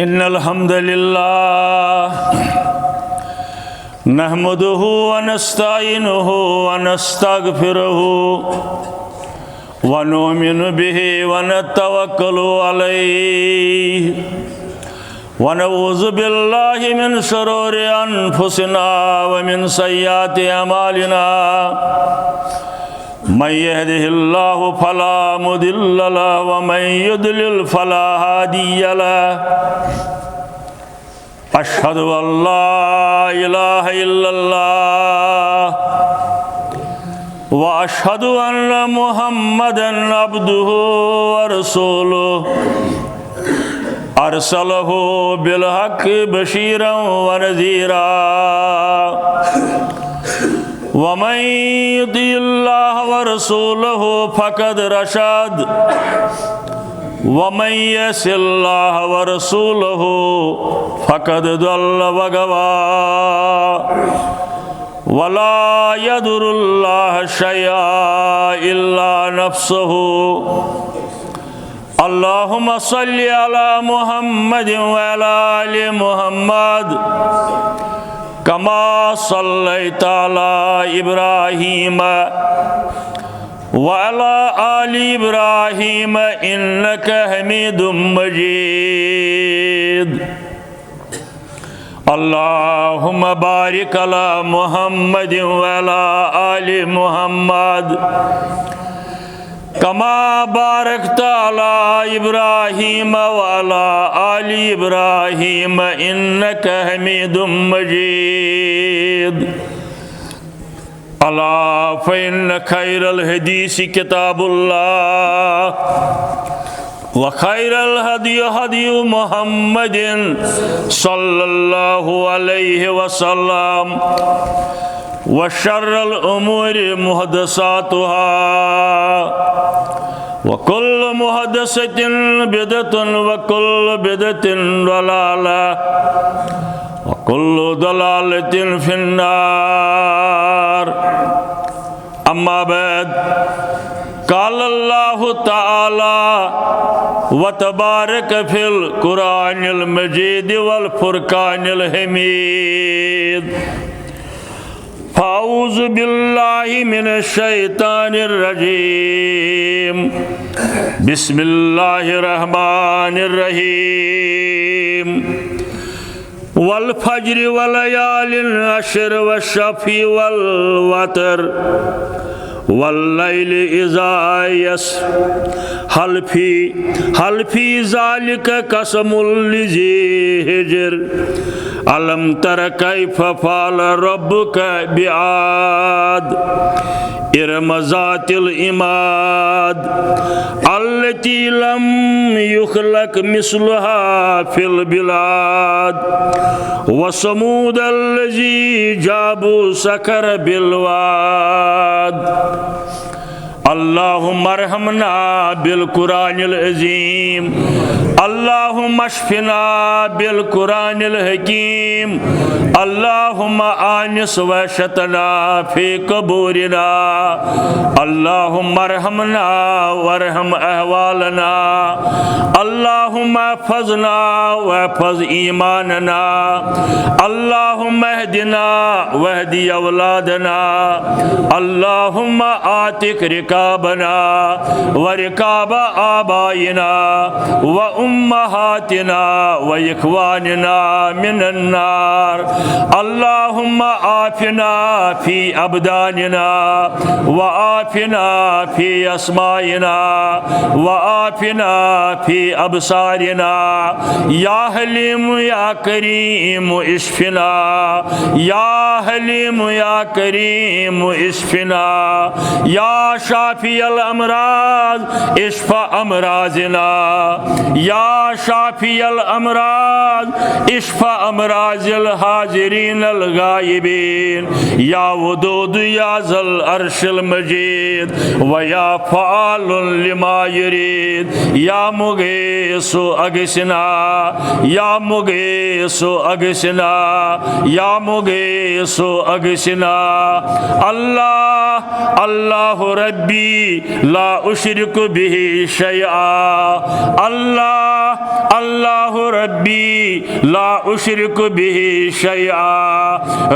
इन्नल हम्दुलिल्लाह नहमदुहु व नस्तईनुहु व नस्तगफिरुहु व नुमिनु बिहि व नतवक्कलु अलैहि व नऊज़ु बिल्लाहि मिन शुरूरि अनफुसिना व मिन सय्यिआति अमालिना मन यहदिहिल्लाहु फला मुदिल्ल लहु व मन युद्लिल फला हादिय लहु अशहदु अल्ला इलाहा इल्लल्लाह व अशहदु अन्ना मुहम्मदन अब्दुहु व रसूलुहु अरसलहु बिल हक़्क़ि बशीरन व नज़ीरा वमन युतिइल्लाह व रसूलहु फ़क़द रशद वमन यअसिल्लाह व रसूलहु फ़क़द ज़ल्ल व गवा वला यदुरुल्लाह शयअन इल्ला नफ्सहु अल्लाहुम्मा सल्लि अला मुहम्मदिन व अला आलि मुहम्मद कमा सल्लैता अला इब्राहीम व अला आलि इब्राहीम इन्नका हमीदुम मजीद। अल्लाहुम्मा बारिक अला मुहम्मदिन व अला आलि मुहम्मद कमा बारकता अला इब्राहीम व अला आलि इब्राहीम इन्नका हमीदुम मजीद। अला फ़इन्न खैरल हदीस किताबुल्लाह व खैरल हदी हदी मुहम्मदिन सल्लल्लाहु अलैहि वसल्लम व शर्रल उमूरि मुहदसातुहा व कुल्लु मुहदसतिन बिदअतुन व कुल्लु बिदअतिन दलाला व कुल्लु दलालतिन फिन्नार। अम्मा बाद क़ाल अल्लाहु तआला व तबारक फिल कुरानिल मजीद वल फुरकानिल हमीद। फ़ाऊज़ु बिल्लाहि मिनश शैतानिर रजीम। बिस्मिल्लाहिर रहमानिर रहीम। वल फज्रि व लयालिन अश्र वश्शफ़ी वल वतर वल्लैलि इज़ा यसर हल फी ज़ालिका क़समुल लिज़ी हिज्र। अलम तर कैफ़ फ़अल रब्बुका बिआद इरम ज़ातिल इमाद अल्लती लम युख़लक़ मिस्लुहा फ़िल बिलाद व समूद अल्लज़ी जाबू सकर बिल वाद। अल्लाहुम्मा अरहमना बिल कुरानिल अज़ीम अल्लाहुम्मा अशफिना बिल कुरानिल हकीम अल्लाहुम्मा आनिस वशतना फ़ी क़बूरिना अल्लाहुम्मा अरहमना वरहम अहवालना अल्लाहुम्मा अहफ़ज़ना वहफ़ज़ ईमानना अल्लाहुम्मा अहदिना वहदि औलादना अल्लाहुम्मा आतिक रिकाबना व रिकाब आबाइना व उम्महातिना व इख़वानिना मिनन नार। अल्लाहुम्मा आफ़िना फ़ी अबदानिना व आफ़िना फ़ी अस्माइना व आफ़िना फ़ी अबसारिना या हलीम या करीम इश्फ़िना या हलीम या करीम इश्फ़िना या शाफ़ी अल अमराज इश्फ़ा अमराज़िना या शाफ़ी अल अमराज इश्फ़ा अमराज़िल हाज़िरीन अल गायबीन या वदूद या ज़ल अर्शिल मजीद व या फ़आलुन लिमा युरीद या मुगीसु अगसिना या मुगीसु अगसिना या मुगीसु अगसिना। अल्लाह अल्लाह रब्बी रब्बी ला उशरिकु बिही शैआ। अल्लाहु रब्बी ला उशरिकु बिही शैआ।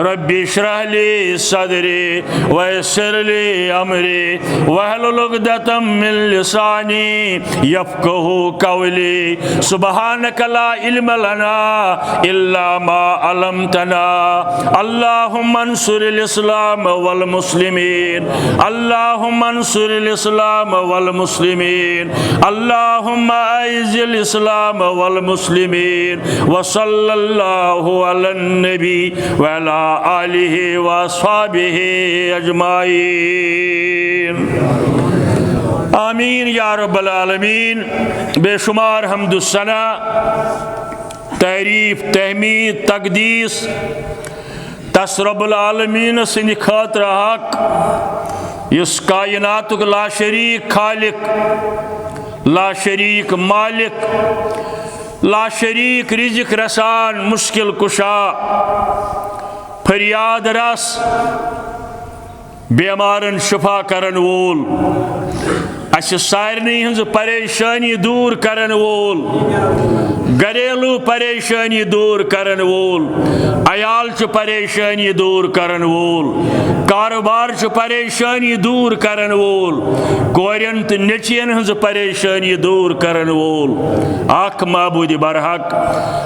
रब्बि इश्रह ली सदरी वयस्सिर ली अमरी वहलुल उक़दतम मिन लिसानी यफ़क़हू क़ौली। सुब्हानक ला इल्म लना इल्ला मा अल्लमतना। अल्लाहुम्मा अंसुरिल इस्लाम वल मुस्लिमीन। अल्लाहुम्मा अंसुरिल इस्लाम वल मुस्लिमीन। अल्लाहुम्मा अइज़िल इस्लाम वल मुस्लिमीन। व सल्लल्लाहु अलन नबी व अला आलिहि व अस्हाबिहि अजमाइन। आमीन या रब्बल आलमीन। बेशुमार हम्दुस्सना, तारीफ, तहमीद, तक़दीस तस रब्बुल आलमीन सिंद खातिर हक युस कायनातुक ला शरीक खालिक, ला शरीक मालिक, ला शरीक रिज़्क़ रसान, मुश्किल कुशा, फरियाद रस, बेमारन शिफा करन वोल, अस सारनी हंज परेशानी दूर करन वोल, घरेलू परेशानी दूर करन वोल, अयाल च परेशानी दूर करन वोल, कारोबार च परेशानी दूर करन वोल, कोरियन तो नेचियन हंज परेशानी दूर करन वोल आख माबूद बरहक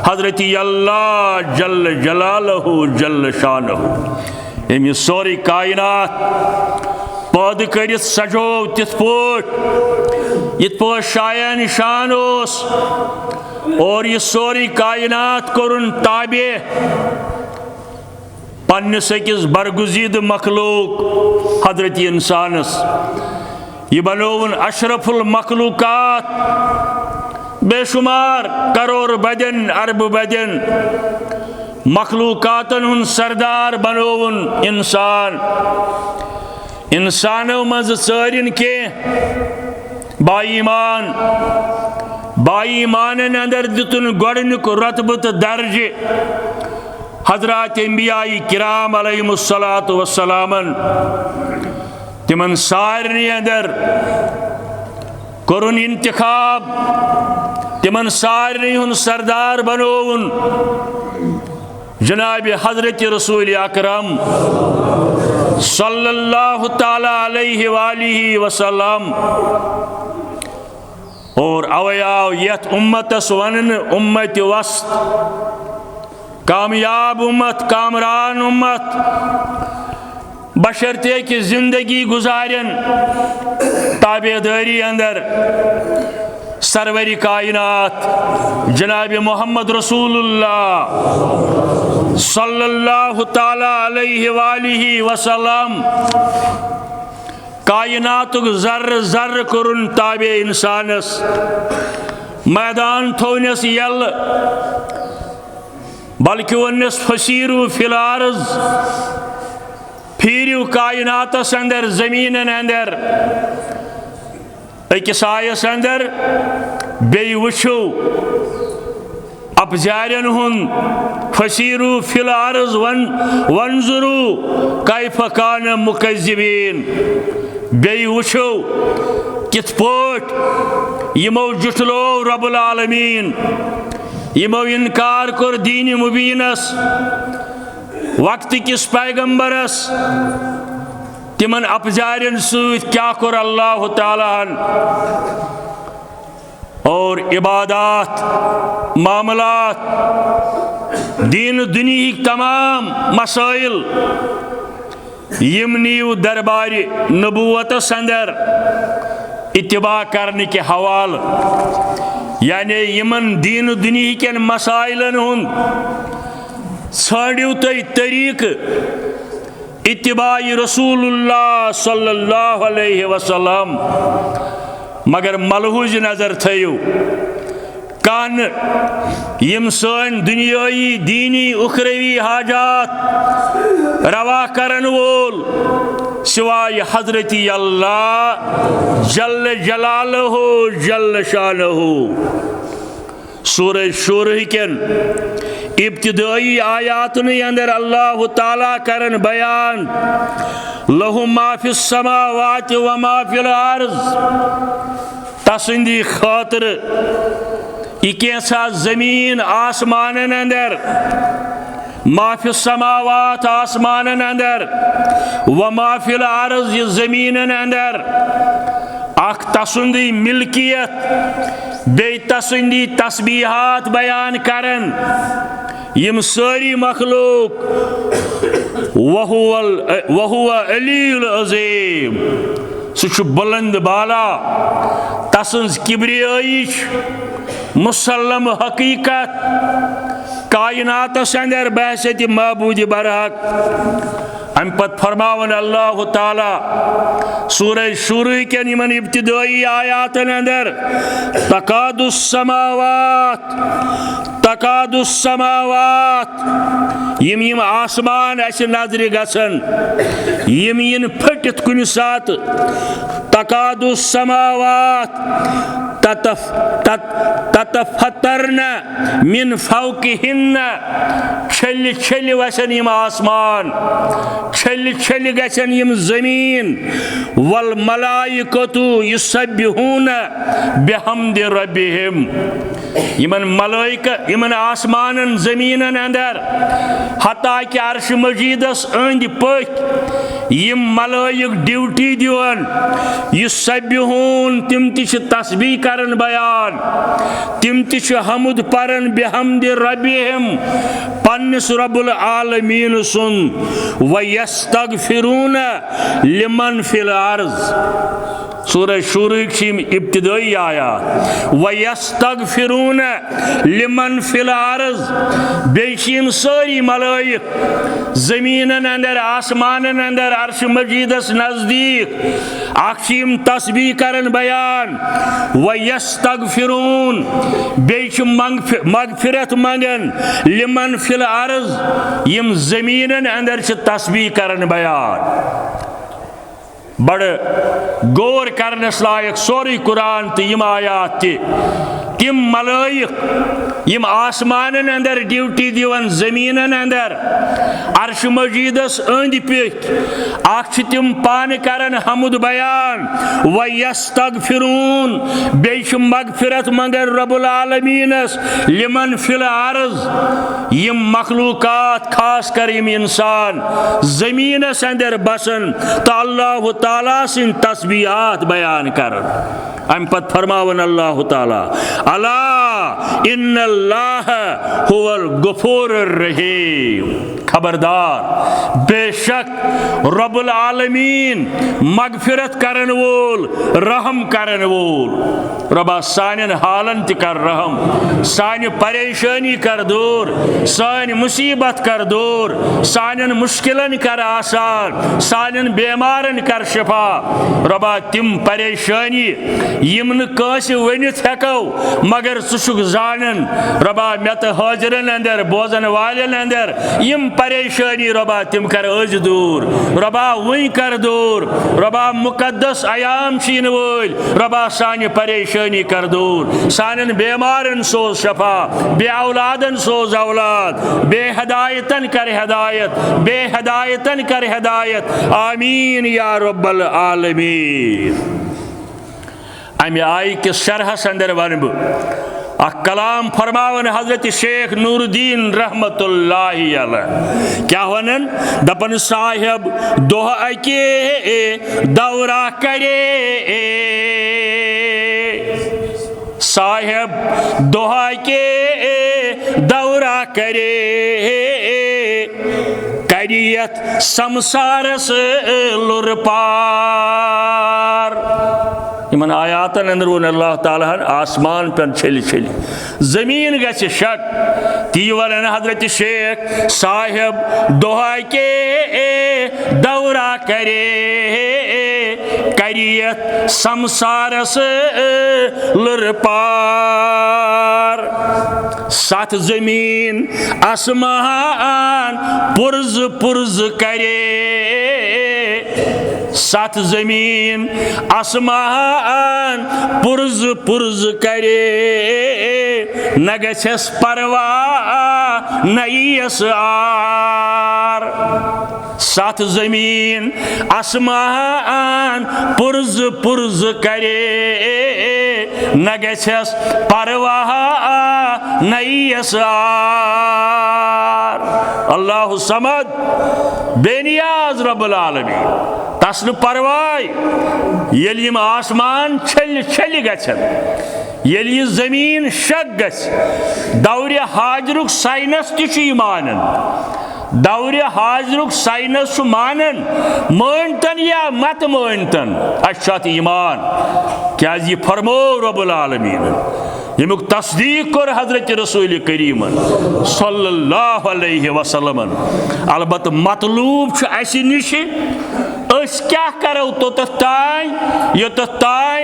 हजरती अल्लाह जल्ल जलालहु जल्ल शानहु। अमि सोरी कायनात पौध कर सजो तिथ पो शाया निशान और यह सोरी कायनात कोरुन ताबे पन्निस अकिस बरगुजीद मखलूक हजरत इंसानस। यह बनोवन अशरफुल मखलूकात, बेशुमार करोड़ बदन अरब बदन मखलूकातन हुन सरदार बनोवन इंसान। इंसानों मज सारिन के बाईमान अंदर दितुन गोडनुक रतबत दर्जे हजरात अंबियाई किराम अलैहिमुस्सलातु वस्सलामन। तिमन सारनी अंदर करुन इंतखाब, तिमन सारनी हुन सरदार बनोवन जनाब हजरत रसूल अकरम सल्लल्लाहु ताला अलैहि वालिहि वसल्लम। और अवयाव यथ उम्मतस वनन उम्मत वस्त, कामयाब उम्मत, कामरान उम्मत, बशर्ते कि जिंदगी गुजारन ताबेदारी अंदर सरवरी कायनात जनाब मोहम्मद रसूलुल्लाह सल्लल्लाहु ताला अलैहि वालिहि वसल्लम। कायनातुक जर्र जर्र कुरुन ताबे इंसानस, मैदान थोनस यल, बल्कि वनस फसीरु फिल अर्ज़, फिरु कायनातस अंदर, जमीनन अंदर, अकिस आयस अंदर बे वुचो अपजारन हुन फसीरु फिल अर्ज़ वंजुरु कैफ कान मुकज़्ज़िबीन। बे वुचो किथ पोट यमो जुटलो रब्बुल आलमीन, यमो इनकार कोर दीन मुबीनस, वक्त किस पैगंबरस, तिमन अपजारन सूत क्या कोर अल्लाह ताला। और इबादत, मामलात, दीन दुनिया तमाम मसाइल यम नीव दरबार नबूवतस अंदर इत्तिबा करने के हवाल, यानी यमन दीन दुनिया के मसाइलन हुन छाड़ियो तुम तरीक इत्तिबाई रसूलुल्लाह सल्लल्लाहु अलैहि वसल्लम। मगर मलहूज नजर थयु कान यम सन दुनियाई दीनी उखरवी हाजात रवा करन वोल सिवाय हजरती अल्लाह जल्ल जलालहु जल्ल शानहु। सूरह शूरह केन इब्तिदाई आयातन अंदर अल्लाह ताला करन बयान लहु मा फिस समावाति व मा फिल अर्ज़ तसंदी खातिर कैसा जमीन आसमान अंदर मा फिस समावात आसमान अंदर व मा फिल अर्ज़ ये जमीन अंदर अख तसंदी मिल्कियत बे तसंदी तस्बीहात बयान करन यम सारी मखलूक वहुवा अलील अज़ीम सह बुलंद बाला तसंज किब्रियाई मुसल्लम हकीकत कायनात अंदर बहसत महबूद बरहक अम पत फरमावन अल्लाह ताला सूरह शूरह के निमन इब्तिदाई आयातन अंदर तकादुस समावात यम आसमान असे नजर गसन यम इन फटित कुन सात तकादुस समावात ततफतरन मिन फौकिहिन्न छल छल वसन यम आसमान छल छल गसन यम जमीन वल मलाइकतु युसब्बिहून बिहम्दि रब्बिहिम यमन मलाइका यमन आसमानन जमीनन अंदर हता कि अर्श मजीदस अंद पक यम मलाइक ड्यूटी दिवन युसब्बिहून तिम तिश तस्बीह करन बयान तिम तिश हमुद परन बिहम्दि रब्बिहिम पन्निस रब्बुल आलमीन सुन व यस्तगफिरून लिमन फिल अर्ज़ सूरह शूरह की इब्तिदाई आयात व यस्तगफिरून लिमन फिल अर्ज़ बेशिम सारी मलाइक जमीनन अंदर आसमानन अंदर अर्श मजीदस नजदीक अक्षिम तस्बीह करन बयान व यस्तगफिरून बेशिम मगफिरत मंगन लिमन फिल अर्ज़ यम जमीनन अंदर छ तस्बीह करन बयान बड़ गौर करनस लायक सोरी कुरान तो यम आयात तिम मलाइक यम आसमानन अंदर ड्यूटी दिवन जमीनन अंदर अर्श मजीदस अंद पक अख तिम पान करन हमुद बयान व यस्तगफिरून बेश मगफिरत मंगर रब्बुल आलमीनस लिमन फिल अर्ज़ यम मखलूकात खास कर यम इंसान जमीनस अंदर बसन तो अल्लाह ताला सिन तस्बीहात बयान करन अम पत फरमावन अल्लाह ताला अला इन्नल्लाह हुवल गफूरुर रहीम खबरदार बेशक रब्बुल आलमीन मगफिरत करन वोल रहम करन वोल रबा सानिन हालन ति कर रहम सानि परेशानी कर दूर सानि मुसीबत कर दूर सानिन मुश्किलन कर आसान सानिन बीमारन कर शिफा रबा तिम परेशानी यम न कांसे वनित हेको मगर सुशुक जानन रबा मेत हाजरन अंदर बोजन वालन अंदर यम परेशानी रबा तिम कर अज दूर रबा वही कर दूर रबा मुकद्दस अयाम शीन वोल रबा सानि परेशानी कर दूर सानिन बीमारन सोज शफा बे औलादन सोज औलाद बे हदायतन कर हदायत बे हदायतन कर हदायत आमीन या रब्बल आलमीन अमे आय के शरहस अंदर वन बह कलाम फरमावन हजरत शेख नूरुद्दीन रहमतुल्लाहि अलैह क्या वनन दपन साहिब दोह अके दौरा करे साहिब दोह के दौरा करे करियत संसारस लुर पार इन आयातन अंदर वो अल्लाह ताला आसमान पर छल छल जमीन गछ शक ती वन हजरत शेख साहिब दोहा के दौरा करे करियत संसारस लुर पार सात जमीन आसमान पुरज पुरज करे सात जमीन आसमान पुरज पुरज करे न गछस परवा न यीयस आर। सात जमीन आसमान पुरज पुरज करे न गछस परवा न यीयस आर। अल्लाहु समद बेनियाज रब्बुल आलमीन तस न परवाय येल यम आसमान छल छल गछन येल यह जमीन शक गछ। दौर हाजरुक साइनस ती मानन दौर हाजरुक साइनस मानन मानतन या मत मानतन अत ईमान क्या यह फरमो रब्बुल आलमीन यमुक तस्दीक कर हजरत रसूल करीम सल्लल्लाहु अलैहि वसल्लम। अलबत् मतलूब अस निश क्या करो तोत तान योत तान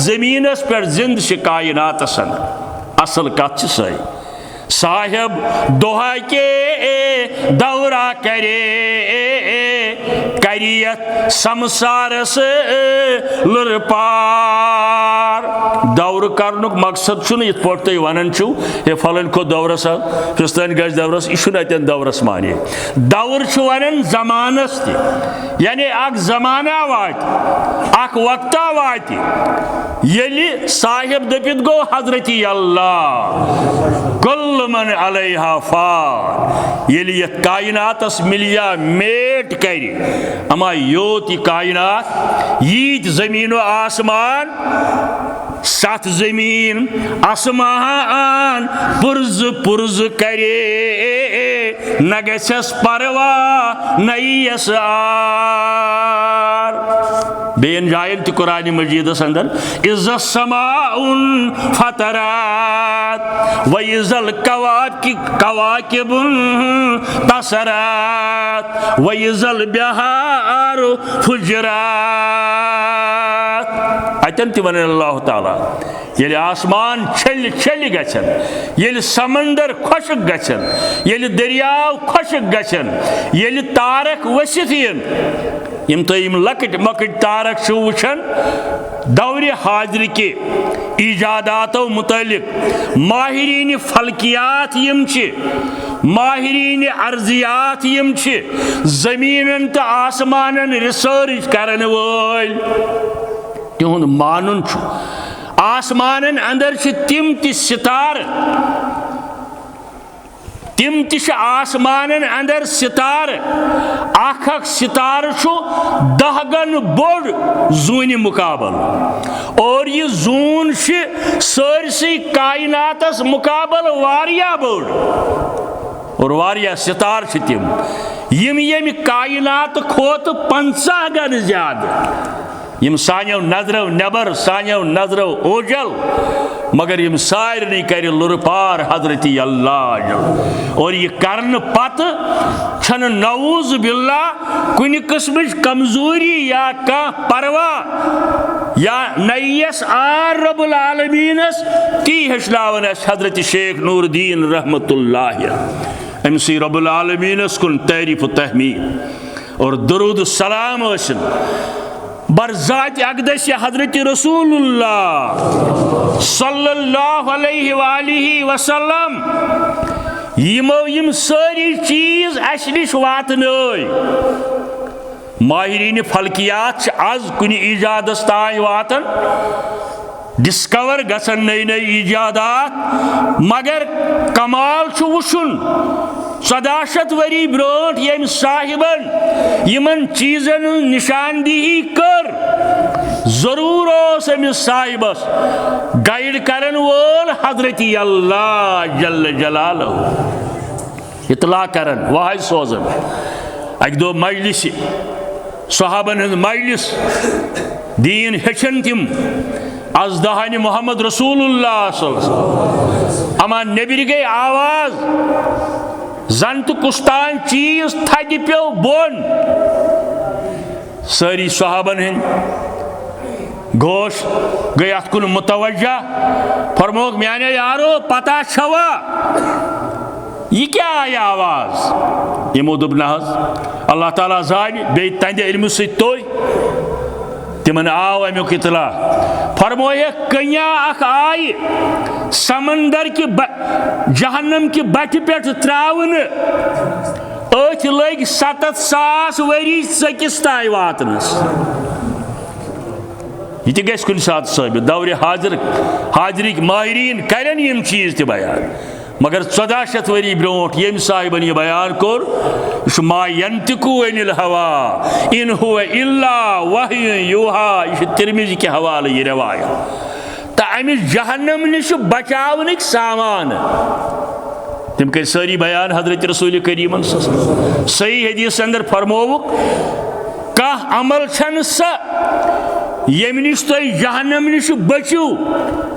जमीनस पे जिंद कायनात असल कत सही साहिब दोहा के दौरा करे करियत संसारस लुर पार। दौर करनुक मकसद इत पे तुम वन ये फलन खो दौरस फिस्तान गज दौरस यह अतन दौरस माने दौर वन जमानस ति यानी अख जमाना वात वक्ता वात येलि साहिब दपित गो हजरती अल्लाह कुल्लु मन अलैहा फान येलि यह कायनातस मिलिया मेट करि अमा योत यह कायनात यीत जमीन आसमान सात जमीन आसमान पुरज पुरज करे न गछस परवा न यीयस आर। बेन जायन ति कुरान मजीदस अंदर इज़्ज़ समाउन फतरात व इज़्ज़ल कवाकिबुन तसरात व इज़्ज़ल बिहारु फुजरात। अतन ति वन अल्लाह ताला येल आसमान छल छल गछन येल समंदर खुशक गछन येल दरियाव खुशक गछन येल तारक वसित यम तुम लकट मकट तारक वुछन दौर हाजिर के ईजादातों मुतलिक माहिरीन फल्कियात यम माहिरीन अर्जियात यम जमीन तो आसमान रिसर्च करन वोल तिहुंद मानुन आसमान अंदर तिम ति सितार तिम ति आसमान अंदर सितार अख सितार 10 गन बोड़ जून मुकाबल और यह जून सरसी कायनातस मुकाबल वारिया बोड़ और वारिया सितार तिम यम कायनात खोत 50 गन ज्यादा यम सान्यो नजरो नबर सान्यो नजरो ओजल मगर यम सारे कर लुरपार हजरती अल्लाह और यह करन पत छन नऊज बिल्ला कुन किस्म कमजोरी या का परवा या नयस आर रब्बुल आलमीनस ती हशलावन हजरत शेख नूरुद्दीन रहमतुल्लाह अमसी रब्बुल आलमीनस कुन तारीफ तहमीद और दुरूद सलाम बरज़ात अक़दस हज़रत रसूलुल्लाह सल्लल्लाहु अलैहि वसल्लम यमो यम सारी चीज़ अस निश वातनय माहिरीन फल्कियात आज कुनि ईजादस ताय वातन डिस्कवर गसन नई नई ईजादात मगर कमाल वुचुन 14 वरी ब्रोट यम साहिबन यमन चीजन निशानदेही कर जरूर अमिस साहिबस गाइड करन वोल हजरती अल्लाह जल्ल जलालहु इतला करन वाह सोजन अक दो मजलिस सहाबन हज मजलिस दीन हेचन तिम आज दहानी मोहम्मद रसूलुल्लाह सल्लल्लाहु अलैहि वसल्लम अमा नबी गई आवाज जन तो कुस्तान चीज थज पे बोन सारी सहाबन हंद गोश गई अत कुन मुतवज्जा फरमोक म्याने यारो पता छवा यह क्या आया आवाज यमो दोप नहज अल्लाह ताला जान बे तंद इल्म सत तोय तिमन आव अमुक इतला फरमोया कन्या अख आय समंदर की जहन्नम की बट पे त्रावन अथ लग 7,000 वरी सकिस ताय वातनस। यह गस कुन सात साबित दौर हाजरिक माहरीन करन यम चीज त बयान, मगर 1400 वरी ब्रोट यम साहिबन यह बयान कोर मा यंतिकु अनिल हवा इन हुवा इल्ला वह्य यूहा। यह तिरमिज़ी के हवाले यह रवायत। तो अमिस जहन्नम निश बचावनिक सामान तम कर सारी बयान हजरत रसूल करीम सही हदीस अंदर फरमोवुक कह अमल छन सा यम निश तुम जहन्नम निश बचू,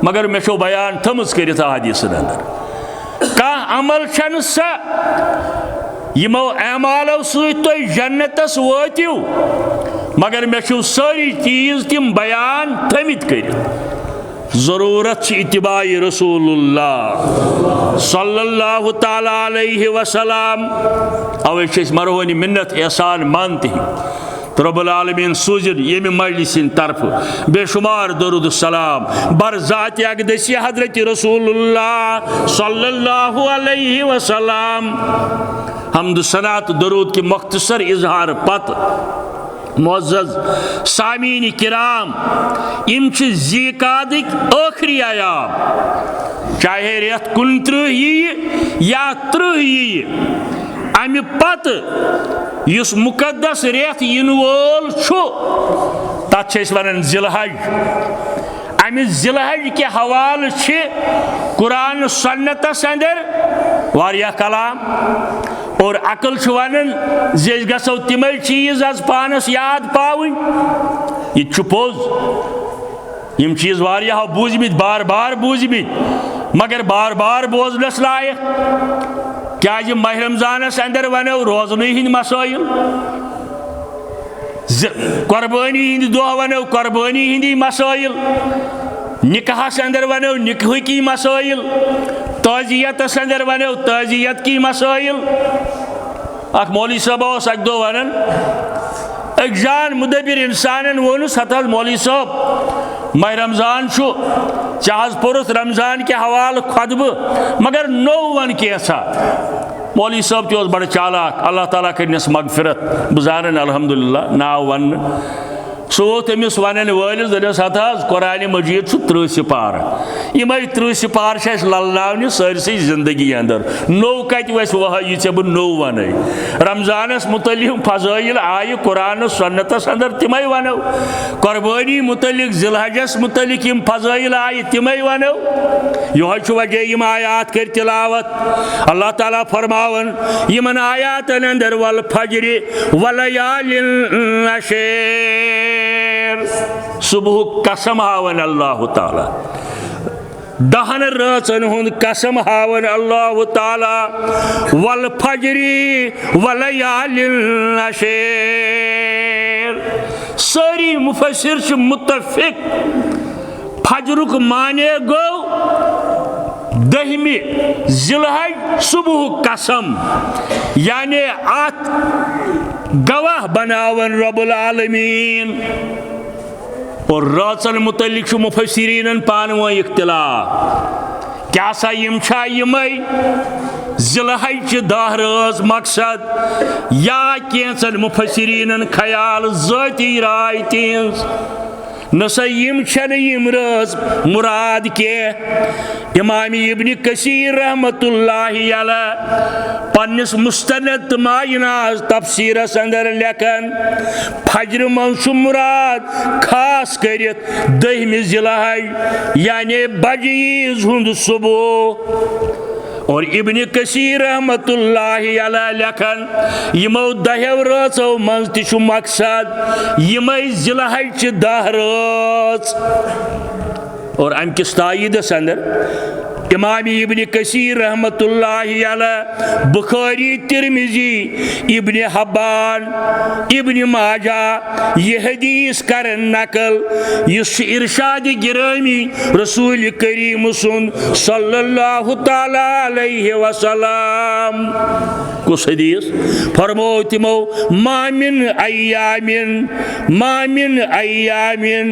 मगर मे छो बयान थमस करित हदीस अंदर कह अमल छन सा यमो अमालो सत तुम जन्नतस वतिव, मगर मे छो सारी चीज तम बयान थमित करित। जरूरत इत्तिबाई रसूलुल्लाह सल्लल्लाहु ताला अलैहि वसल्लम। अवे मरहनी मिन्नत एहसान मानते तो रब्बुल आलमीन सूजिन यमि मजलिसिन तरफ बेशुमार दरूद सलाम बर ज़ात अक़दस हज़रत रसूलुल्लाह सल्लल्लाहु अलैहि वसल्लम। हम्द सनात दरूद की मुख्तसर इजहार पत मुअज़्ज़ज़ सामीन किराम इम ज़ीक़ादिक आखिरी आयाम, चाहे रेत 29 यी या 30 यी, अमि पत युस मुकद्दस रेत इन वोल छु तथ वनान ज़िलहज। अमिस ज़िलहज के हवाले छे कुरान सुन्नतस अंदर वारिया कलाम और अकल वनान जे गसो तिमै चीज आज पानस याद पावन। यह पोज यम चीज वारिया बूझमित बार बार बूझमित, मगर बार बार बोजनस लायक। क्या माह रमजानस अंदर वनो रोजन हिंद मसाइल, कुर्बानी हिंद दो वनो कुर्बानी हिंदी मसाइल, निकाहस अंदर वनो निकाह की मसाइल, ताजियतस अंदर वनो ताजियत की मसाइल। अख मौलवी साहब अक दो वनान एक जान मुदबिर इंसान वोनुस हत मौलवी साहब माह रमजान चाह पोरुत रमजान के हवाले खुतब, मगर नो वन कैसा। मौलवी साहब तो बड़ चालाक, अल्लाह ताला करनस मगफिरत, बह जान अल्हम्दुलिल्लाह नाव वन। सो वो तमिस वन वलिस दस हत कुरान मजीद 30 सिपार, यम 30 सिपार ललनावने सरसई जिंदगी अंदर। नो कत वस वह ये बह नो वन रमजानस मुतलिक फजाइल आय कुरान सुन्नतस अंदर तिमै वनो, कुर्बानी मुतलिक ज़िलहजस मुतलिक यम फजाइल आय तिमै वनो। यह वजह यम आयात कर तिलावत। अल्लाह ताला फरमावन यमन आयातन अंदर वल फज्र वलयालिन अशर, सुबह कसम हावन अल्लाह ताला, 10 रातन हुंद कसम हावन अल्लाह ताला, वल फज्र वलयालिन अशर। सारी मुफस्सिर मुत्तफिक फज्रुक माने गो 10वीं ज़िलहज सुबह कसम, यानी अत गवाह बनावन रब्बुल आलमीन। और रातन मुतल्लिक मुफस्सिरीन पान वो इख्तिलाफ क्या सा यम छा यमै ज़िलहज 10 रात मकसद या कैंसन मुफस्सिरीन ख्याल ज़ाती राय तिहंज नसा यम छन यम राज मुराद के। इमाम इब्न कसीर रहमतुल्लाहि अलैह पन्निस मुस्तनद मायनाज तफसीरस अंदर लेखन फज्र मंशु मुराद खास करित 10वीं ज़िलहज यानी बजीज हुंद सुबह। और इब्न कसीर रहमतुल्लाहि अलैह लेखन यमो 10 रातों मज ति मकसद यमै ज़िलहज 10 रात। और अम किस तायीदस अंदर इमाम इब्न कसीर रहमतुल्लाहि अलैह, बुखारी, तिरमिजी, इब्न हब्बान, इब्न माजा ये हदीस कर नकल। इस इरशाद गिरामी रसूल करीम सुन सल्लल्लाहु तआला अलैहि वसल्लम कुस हदीस फरमो तिमो मामिन अय्यामिन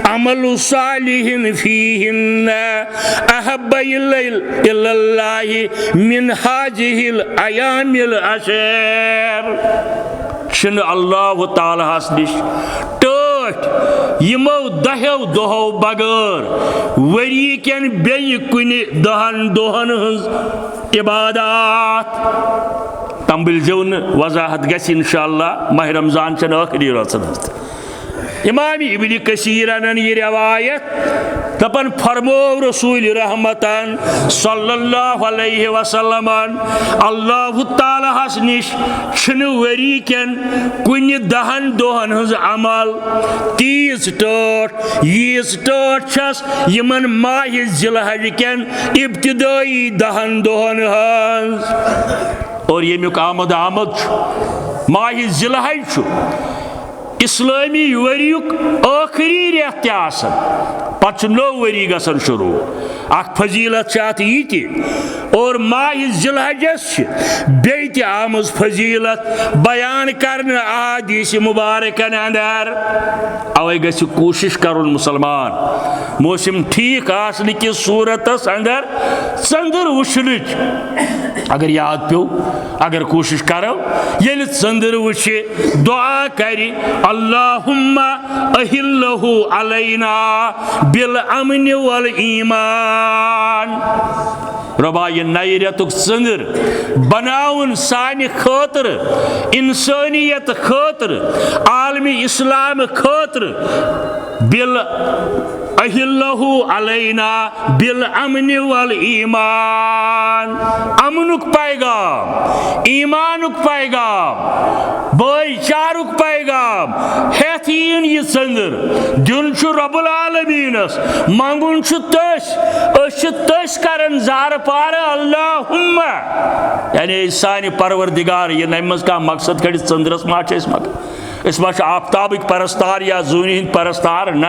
अमलु सालिहिन फीहिन अहब्ब इलल्लाहि मिन हाजिहिल अयामिल अशर। छन अल्लाह ताला निश टोट यमो दहो दोहो बगैर वरी केन बेय कुनि दहन दोहन हज इबादत तंबिल जौन वजाहत गस इंशाअल्लाह माह रमजान चन आखिरी रोजन। इमाम इब्न कसीर अनन ये रिवायत दपन फरमो रसूल रहमतन सल्लल्लाहु अलैहि वसल्लम अल्लाह ताला हस निश छन वरी केन कुन दहन दोहन हज अमल तीज टोट यीज टोट छस यमन माह जिलहज केन इब्तिदाई दहन दोहन हज और येमुक आमद माह जिलहज इस्लामी वरियुक आखिरी रेत पे नो वरी गसन शुरू। अख फजीलत अत यह और माह जिलहजस बे आमज फजीलत बयान कर अहादीस मुबारकन अंदर। अवे गि कोशिश कर मुसलमान मौसम ठीक आसने कि सूरतस अंदर चंदर वुचन अगर याद पे अगर कोशिश करो ये चंदर वुच दुआ करी अल्लाहुम्मा अहिल्लहु अलैना बिल अमन वल ईमान। रबा ये नए रेतुक चंदर बनाउन सानि खातिर इंसानियत खातिर आलमी इस्लाम खातिर बिल अहिल्लहु अलैना बिल अमन वल ईमान। अमनुक पैगाम, ईमानुक पैगाम, भाईचारुक पैगाम हेथीन ये चंदर दिन रब्बुल आलमीनस मंगुन तस करन जार पार अल्लाहुम्मा यानी सानि परवरदिगार ये नमज का मकसद कड़ी चंद्रस माच मक आफ्ताबिक परस्तार या जून हिंद परस्तार न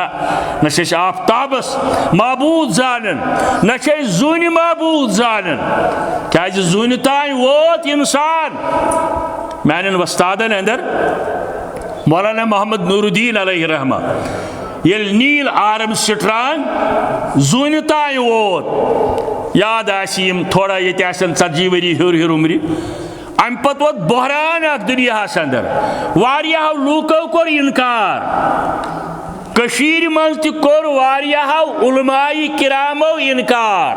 आफ्ताबस मबूद जानन न जून मबूद जानन क्या जून तान वोत इंसान। मान वस्तादन अंदर मौलाना मोहम्मद नूरुद्दीन अलैहि रहमा ये नील आर्म स्ट्रांग जून तान वोत याद आसिम थोड़ा ये 40 वरी हर उम्र अम पत वोत बहरान दुनिया अंदर वारियाह लूको कोर इनकार कशीर मज तोर वारियाह उलमाई किरामो इनकार।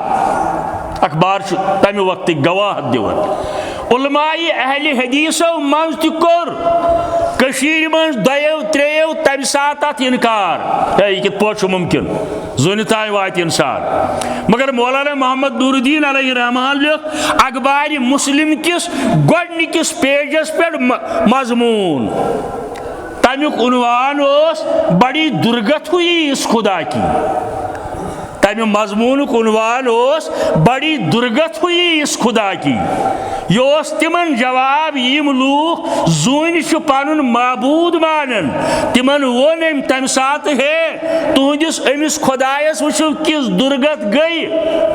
अखबार तमि वक्त गवाह दिवन उलमाई अहले हदीसो मज तोर कशीर मज दयो त्रेयो तमि सात इनकार ये कित पोट मुमकिन जुन तान वात इंसान। मगर मौलाना मोहम्मद नूरुद्दीन अलैहि रहमान लिख अखबार मुस्लिम किस गोडनिकिस पेजस पे मजमून तमुक उन्वान बड़ी दुर्गत हुई इस खुदा की। तमि मजमून उन्वान बड़ी दुर्गत हुई इस खुदा की। यह तिमन जवाब यम लूख जून पन मबूद मानन तिमन वोन तम सात है तुहदिस अमिस खुदायस वुचु किस दुर्गत गई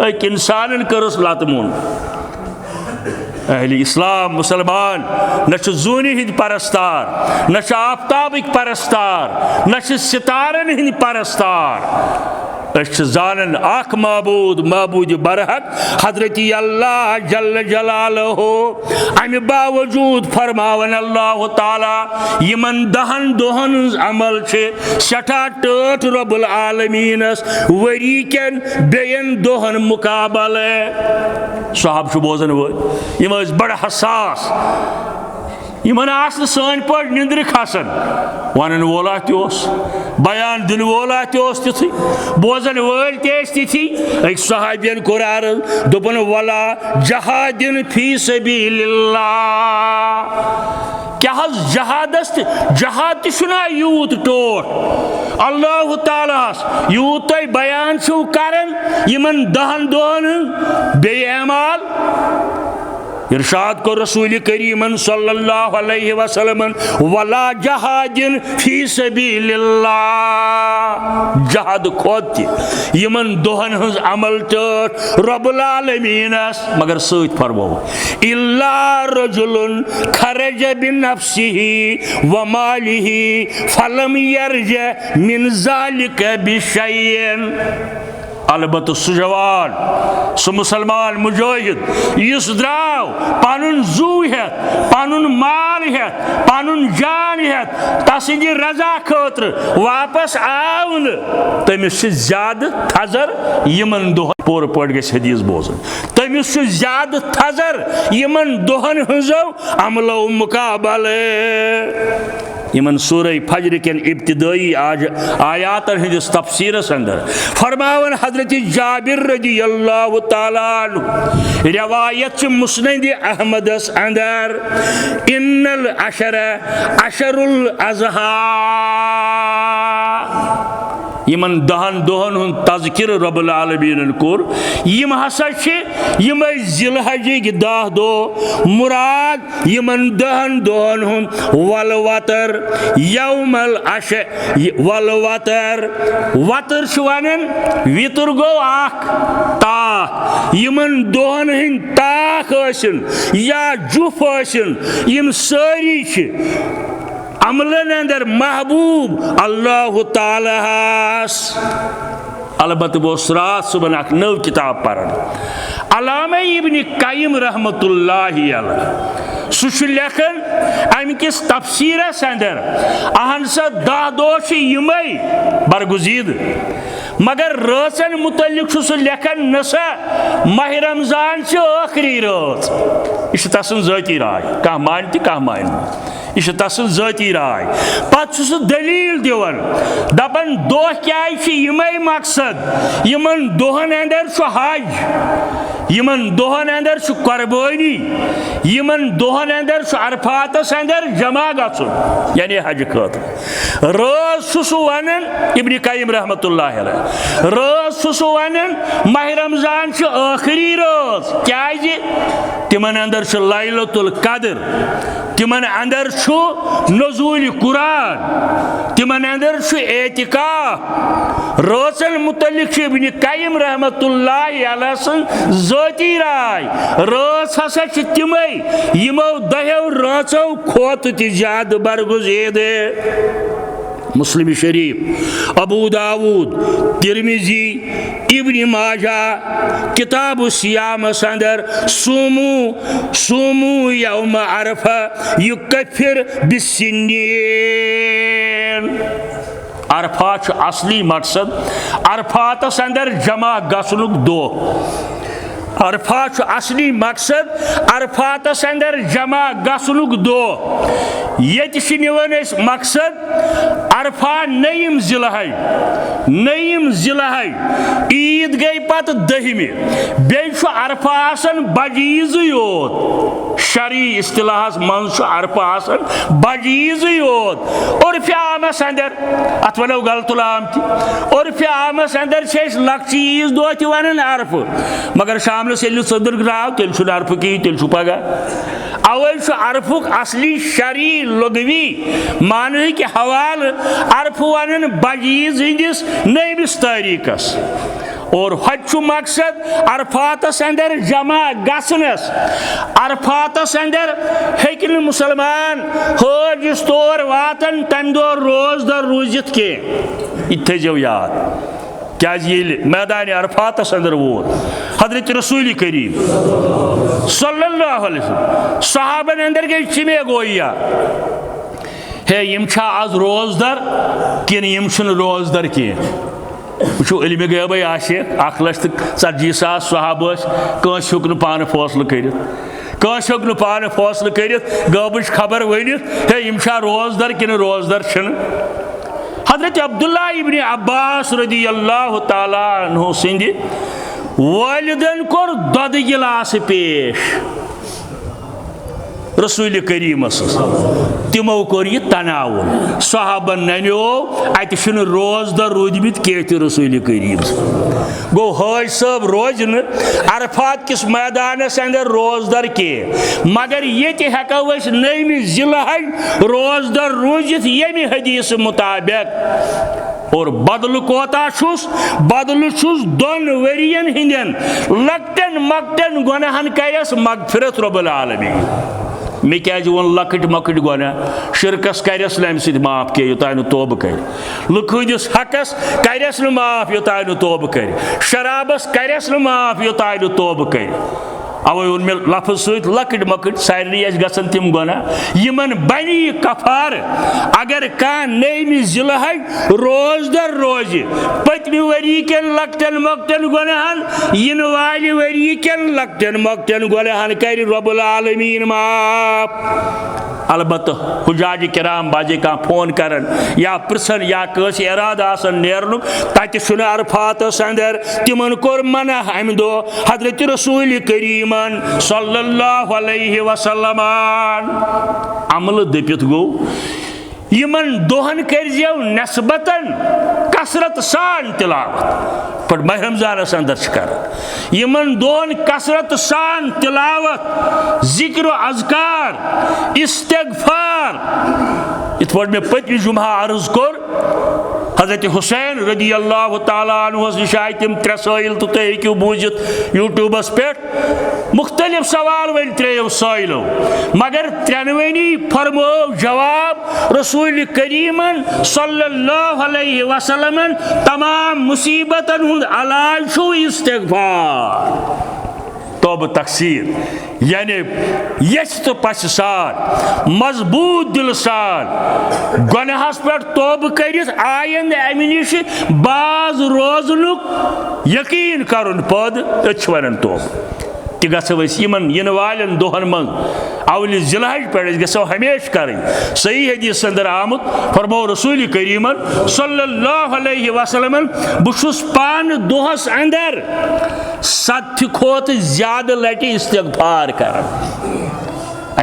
अक इंसान करस लतमुन। अहले इस्लाम मुसलमान न जून हिंद परस्तार न आफ्ताबिक परस्तार न सितारन हिंद परस्तार जानन आख मबूद मबूद बरहक हजरत अल्लाह जल्ल जलालहु अमि बावजूद फरमावन अल्लाह ताला यमन दहन दोहन अमल सठा टट रब्बुल आलमीनस वरी केन बेयन दोहन मुकाबल साहब बोजन वो बड़ हसास यमन सान पे निंद्र खसन वन वोला बयान दिन वोला तिथि बोजन वल तिथि एक सहाबियन कोर अर्ज दोपन वला जहादिन फी सबीलिल्लाह क्या जहादस जहाद तुना यूत टोट अल्लाह ताला यूत तुम बयान करन यमन 10 दोहन बे अमाल इरशाद को रसूल करीम सल्लल्लाहु अलैहि वसल्लम वला जहादिन फी सबीलिल्लाह जहाद खोत यमन दोहन हज अमल टट रब्बुल आलमीनस मगर सत फरमो इल्ला रजुलुन खरज बिनफ्सिही व मालिही फलम यरज मिन ज़ालिका बिशैइन अलबत्त सह जवान सह मुसलमान मुजाहिद इस द्राव पनुन जू हेत पनुन माल हेत पनुन जान हेत तसंदि रजा खतर वापस आव तमिस ज्यादा थजर यमन दोहन पूर पट गस हदीस बोजन तमिस ज्यादा थजर यमन दोहन हजो अमलो मुकाबले यमन सूरह फज्र के इब्तिदाई आयातन हंदिस तफसीरस अंदर फरमावन हजरत जाबिर रज़ियल्लाहु ताला अन्हु रिवायत मुस्नद अहमदस अंदर इन्नल अशर अशरुल अज़हा यमन 10 दोहन हुन तज़किर रब्बुल आलमीन कोर यम हसा यम ज़िलहज 10 दो मुराद यमन 10 दोहन हुन वल वतर यौमल अश वल वतर वतर वनन वितर गो आख ताक यमन दोहन हिन ताक आसन या जुफ आसन यम सारी अमलन अंदर महबूब अल्लाह ताला अलबत्त वो रात सुबह अख नव किताब पढ़न अल्लामा इब्न क़य्यिम रहमतुल्लाहि अलैह सह लेखन अमिस तफसीरस अंदर अहन सा 10 दोह यमै बरगुजीद मगर राचन मुतल्लिक सह लेखन नसा माह रमजान आखिरी रात यह तसन ज़ाती राय कह मान कह मान यह तसन ज़ाती राय पत दलील दिवन दपन दोह क्या यमै मकसद यमन दोहन अंदर हज यमन दोहन अंदर कुर्बानी यमन दोहन अंदर अरफातस अंदर जमा गछुन यानी हज खतर रोज सह वनन इब्न क़य्यिम रहमतुल्लाहि अलैह रोज सह वनन माह रमजान आखिरी रोज क्या तिमन अंदर लैलतुल कद्र तिमन अंदर नज़ूल कुरान तिमन अंदर एतिकाफ रोचन मुतल्लिक इब्न क़य्यिम रहमतुल्लाहि अलैह ज़ाती राय रोच हसा तिमै यमो 10 राचो खोत ज्यादा बरगुज़ीद मुस्लिम शरीफ अबू दाऊद तिरमिजी इब्न माजा किताब सियाम अंदर सूमू यौम अरफा युकफ्फिर बिस्सिनीन अरफा असली मकसद अरफातस अंदर जमा गसनुक दोह अरफा असली मकसद अरफातस अंदर जमा गसनुक दोह ये मकसद अरफा नईम ज़िलहज ईद गई पत 10 बे अरफा आसन बजीज योत शरी इस्तिलाहस मन अरफा आसन बजीज योत उर्फ आमस अंदर अत वनो गलतुल आम उर्फ आमस अंदर लक्ची ईज दो वन अरफ मगर शाम सदर द्राव तेल अरफ कहीं तेल पगह अवे अरफुक असली शरी लुगवी मानो कि हवाल अरफ वन बजीज हंदिस नईमिस तारीखस और हज मकसद अरफातस अंदर जमा गसनस अरफातस अंदर हेकिन मुसलमान हज तौर वातन तम दो रोजदर रूजित के थो याद क्या मैदान अरफातस अंदर वोत हजरत रसूल करीम सल्लल्लाहु अलैहि वसल्लम सहाबन अंदर गई चिमे गोया हे यम आज रोजदर किन यम रोजदर कह वो इल्म गैब आशिक 1,40,000 सहाब कंस हेक पान फैसल कर पान फैसल कर गैबच खबर वन हे यम रोजदर किन रोजदर हजरत अब्दुल्ला इब्न अब्बास रज़ियल्लाहु ताला अन्हु सिंद वालिदन कोर दद गिलास पेश रसूल करीम तिमो कोर यह तनाउन सहाबन नन्यो अत रोजदर रूदमित कह रसूल करीम गो हज सब रोज न अरफात किस मैदानस अंदर रोजदर कह मगर ये हेको नवमि जिलहज रोजदर रूजित यमि हदीस मुताबिक और बदल कोता बदल दोन वरियन हिंदन लकटन मकटन गुनाहन करस मगफिरत रब्बुल आलमीन मे क्या वो लकट मकट गुना शिरकस करस अम सद माफ कह योता तोब कर लुखदिस हकस करस माफ योता तोब कर शराबस करस माफ योता तोब कर अवे वो मे लफ्ज सत लकट मकट सारे गसन तम गुना यमन बनी कफार अगर कह नवमि जिलहज रोजदर रोज पतमि वरी कन लकटन मकटन गुनाहन इन वाले वरी कन लकटन मकटन गुनाहन कर रब्बुल आलमीन माफ अलबत्त हुजाज किराम बाजे कह फोन करन या पृछन या कस इराद आसन नेरनुक तत अरफातस अंदर तिमन कोर मना अम दो हजरत रसूल करीम सल्लल्लाहु अलैहि वसल्लम अमल दपित गो यमन दोहन करजो नस्बतन कसरत सान तिलावत पर माह रमजानस अंदर कर यमन दोहन कसरत सान तिलावत जिक्र अज़कार इस्तिग़फ़ार इत पे मे पत्मी जुमा अर्ज कोर हजरत हुसैन रदी अल्लाह ताला अन्हु निश आय तम त्रे साइल तो तुम हेकू बूजित यूट्यूबस पे मुख्तलिफ सवाल वन त्रेयो साइलो मगर त्रेनवनी फरमो जवाब रसूल करीमन सल्लल्लाहु अलैहि वसल्लम तमाम मुसीबतन हुंद अलाज छु इस्तिग़फ़ार तौब तकसीर यानी यश तो पश सान मजबूत दिल सान गुनाहस पे तौब कर आयंद अमि निश बाज रोजनुक यकीन करुन पद वन तौब तमन इन वालन दोहन मन अवल जिलहज पे गो हमेश कर सही हदीस अंदर आमुत फरमो रसूल करीमन सल्लल्लाहु अलैहि वसल्लम बुशुस पान दोहस अंदर 7 खोत ज्यादा लटि इस्तिग़फ़ार कर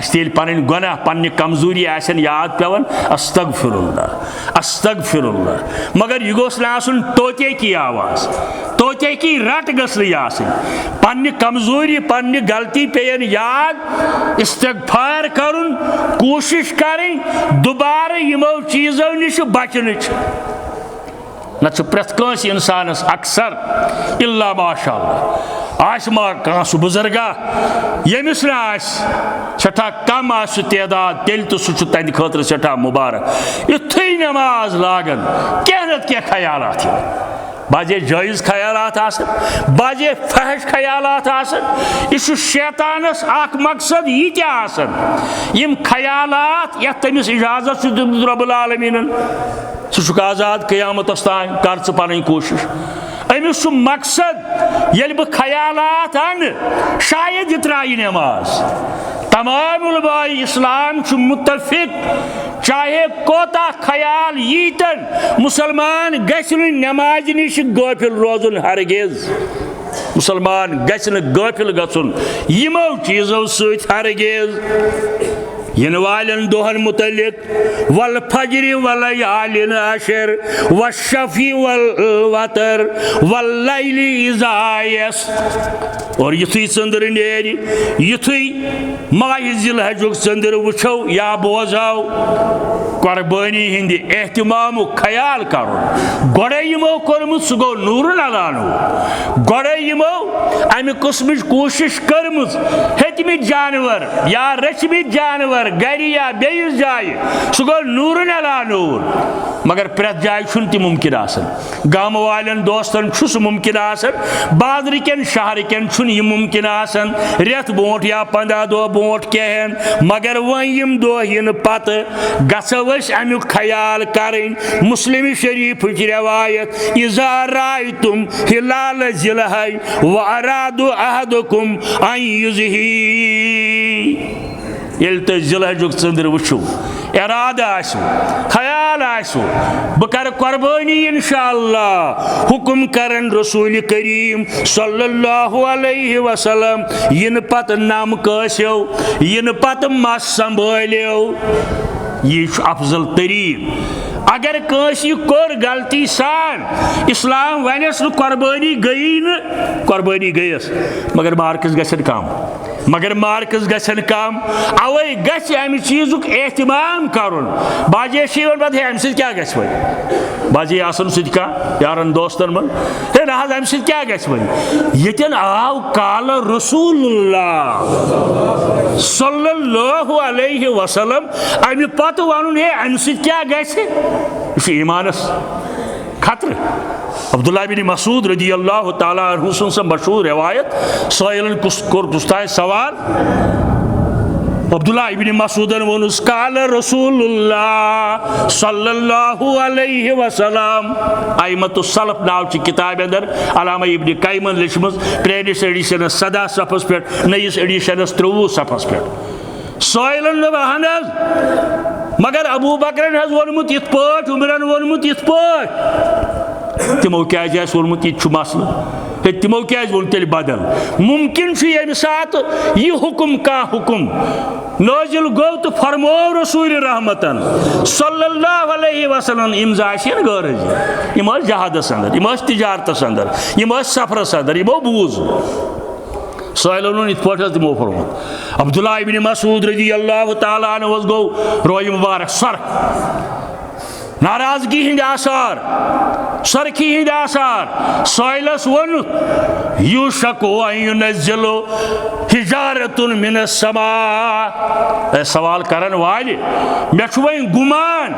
तेल पन गुनाह पन्ने कमजोरी आसन याद पेवन अस्तगफिरुल्लाह अस्तगफिरुल्लाह मगर यह गोस आसन तोते की आवाज तोते की रट गई आसन पन्ने कमजोरी पन्ने गलती पेन याद इस्तिग़फ़ार करुन कोशिश करें दोबारा यमो चीजों निश बचनच न प्रत कंस इंसानस अक्सर इल्ला माशाअल्लाह आसमा कह सह बुजुर्गा यमिस सठा कम आस तदाद तेल तो सह तंद खतर सठा मुबारक युथै नमाज लागन क्या नत क्या ख्यालात बाजे जायज ख्यालात आसन बाजे फहश ख्यालात आसन यह शैतानस अख मकसद यह आसन यम ख्यालात यथ तमिस इजाजत दितमुत रब्बुल आलमीन सह आजाद क़यामतस तान कर पन कोशिश अमिस मकसद ये बह ख्यालात अन शायद यह त्राई नमाज तमाम उलमाए इस्लाम मुत्तफिक चाहे कोता ख्याल यीतन मुसलमान गछ नमाज निश गाफिल रोजुन हरगिज मुसलमान गछ गाफिल गछुन यमो चीजों सत हरगिज इन वालन दोहन मुतलिक वल फजर वलयालिन अशर वशफी वल वतर वल्लैलि इज़ा यस और युथुई चंद्र नेर युथुई माह जिलहजुक चंद्र वुछो या बोजाओ कुर्बानी हिंद एहतिमाम ख्याल करुन गोड़े यमो कोरमुत सह गो नूरुल अलानु गोड़े यमो अमि किस्मच कोशिश करमुत हेतमित जानवर या रचमित जानवर गरी या बेइस जाय सह गो नूरुल अलानूर मगर प्रत जाय छुन ति मुमकिन आसन गाम वालन दोस्तन छुस मुमकिन आसन बादर केन शहर केन छुन यह मुमकिन आसन रेत बोट या 15 दो बोट कहन मगर वन यम दो इन पत गसो अमुक ख्याल करें मुस्लिम शरीफ रवायत इज़ा रायतुम हिलाल जिलहज व अरादु अहदुकुम अन युज़ही ये तुम जिलहजुक चंद्र वुचो इराद आसो ख्याल आसो बह कर कुर्बानी इंशाअल्लाह हुक्म करन रसूल करीम सल्लल्लाहु अलैहि वसल्लम इन पत नम कसो इन पत मस संभालो यह अफजल तरीन अगर कंस यह कोर गलती सान इस्लाम वनस न कुर्बानी गई न कुर्बानी गयस मगर मार्कस गसन कम अवे गस अमि चीजुक एहतमाम करुन बाजे पे अम सत क्या गस वन बाजे आसन सह यारन दोस्तन मन हे ना अम सत क्या गस वन यतन आव काल रसूलुल्लाह सल्लल्लाहु अलैहि वसल्लम अमि पत वन हे अम सत क्या गस ईमानस खतर अब्दुल्ला बिन मसूद रजी अल्लाह ताला अन्हु से मशहूर रिवायत साइलन कुस्ताय सवाल अब्दुल्ला इब्न मसूदन वोनुस काल रसूलुल्लाह सल्लल्लाहु अलैहि वसल्लम आइमतुस सलफ नाव ची किताब अंदर अलामा इब्न कायमन लिखमस प्रेनिस एडिशन 17 सफस पे नयिस एडिशन 23 सफस पे साइलन वहनस मगर अबू बकर हज वोनमुत इत पाठ उमरन वोनमुत इत पाठ तिमो क्या वोनमुत यह मसल तिमो क्या वोन तेल बदल मुमकिन ये सात यह हुक्म का हुक्म नाजिल गो तो फरमो रसूल रहमतन सल्लल्लाहु अलैहि वसल्लम इम जाशिन गरज इम जहादस अंदर इम तिजारतस अंदर इम सफरस अंदर इमो बूज साइलन इत पे तिमो फरमोत अब्दुल्ला इब्न मसूद रजी अल्लाह ताला अन्हु गो रोय मुबारक सर नाराजगी हिंद आसार सरखी हिंद आसार साइलस वन युशको युनज्जिलु हिजारतुन मिनस समा सवाल करन वाले मे वन गुमान